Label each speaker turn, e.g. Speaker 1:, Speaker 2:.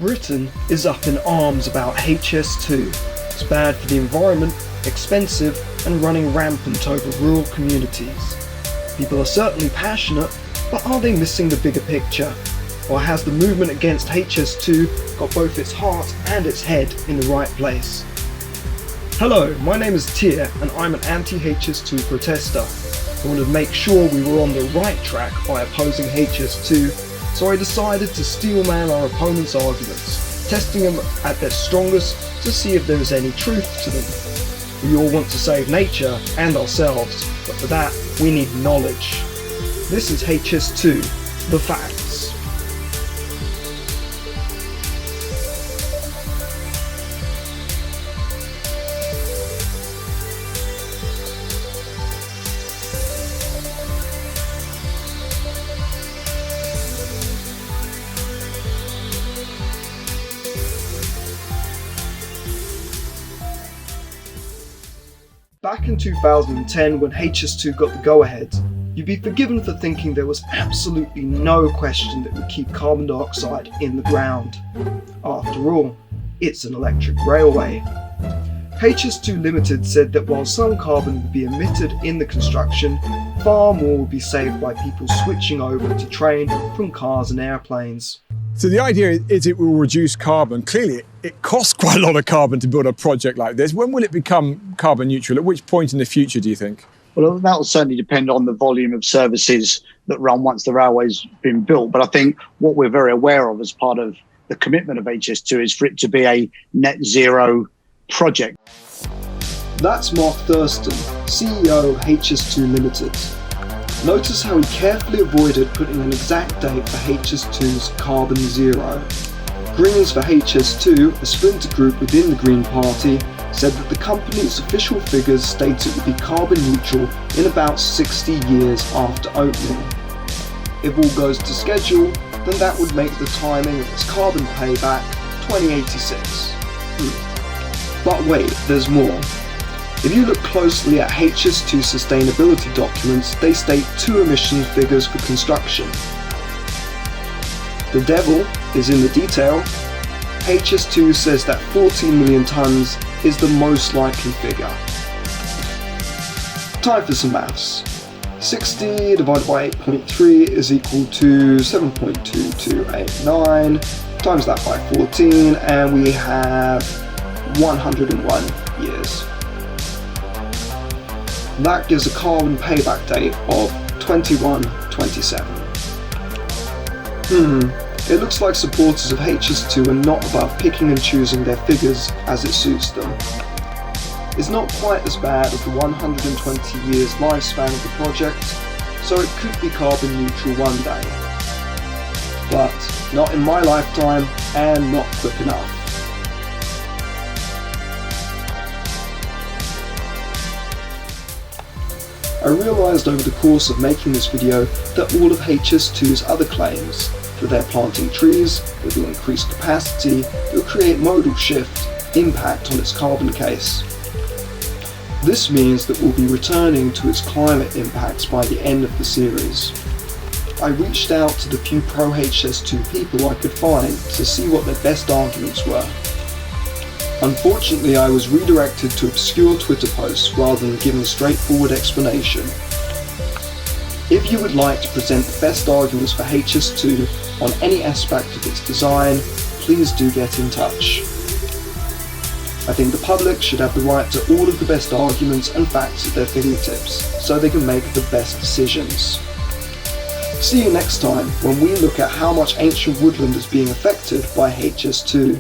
Speaker 1: Britain is up in arms about HS2. It's bad for the environment, expensive, and running rampant over rural communities. People are certainly passionate, but are they missing the bigger picture? Or has the movement against HS2 got both its heart and its head in the right place? Hello, my name is Tia and I'm an anti-HS2 protester. I wanted to make sure we were on the right track by opposing HS2, so I decided to steelman our opponents' arguments, testing them at their strongest to see if there is any truth to them. We all want to save nature and ourselves, but for that we need knowledge. This is HS2, the facts. Back in 2010, when HS2 got the go-ahead, you'd be forgiven for thinking there was absolutely no question that would keep carbon dioxide in the ground. After all, it's an electric railway. HS2 Limited said that while some carbon would be emitted in the construction, far more would be saved by people switching over to train from cars and airplanes.
Speaker 2: So the idea is it will reduce carbon. Clearly, it costs quite a lot of carbon to build a project like this. When will it become carbon neutral? At which point in the future, do you think?
Speaker 3: Well, that will certainly depend on the volume of services that run once the railway's been built. But I think what we're very aware of as part of the commitment of HS2 is for it to be a net zero project.
Speaker 1: That's Mark Thurston, CEO HS2 Limited. Notice how he carefully avoided putting an exact date for HS2's carbon zero. Greens for HS2, a splinter group within the Green Party, said that the company's official figures state it would be carbon neutral in about 60 years after opening. If all goes to schedule, then that would make the timing of its carbon payback 2086. But wait, there's more. If you look closely at HS2 sustainability documents, they state two emission figures for construction. The devil is in the detail. HS2 says that 14 million tonnes is the most likely figure. Time for some maths. 60 divided by 8.3 is equal to 7.2289. Times that by 14 and we have 101 years. That gives a carbon payback date of 2127. It looks like supporters of HS2 are not above picking and choosing their figures as it suits them. It's not quite as bad as the 120 years lifespan of the project, so it could be carbon neutral one day. But not in my lifetime and not quick enough. I realised over the course of making this video that all of HS2's other claims, that they're planting trees, it will increase capacity, it will create modal shift, impact on its carbon case. This means that we'll be returning to its climate impacts by the end of the series. I reached out to the few pro-HS2 people I could find to see what their best arguments were. Unfortunately, I was redirected to obscure Twitter posts rather than giving a straightforward explanation. If you would like to present the best arguments for HS2 on any aspect of its design, please do get in touch. I think the public should have the right to all of the best arguments and facts at their fingertips, so they can make the best decisions. See you next time when we look at how much ancient woodland is being affected by HS2.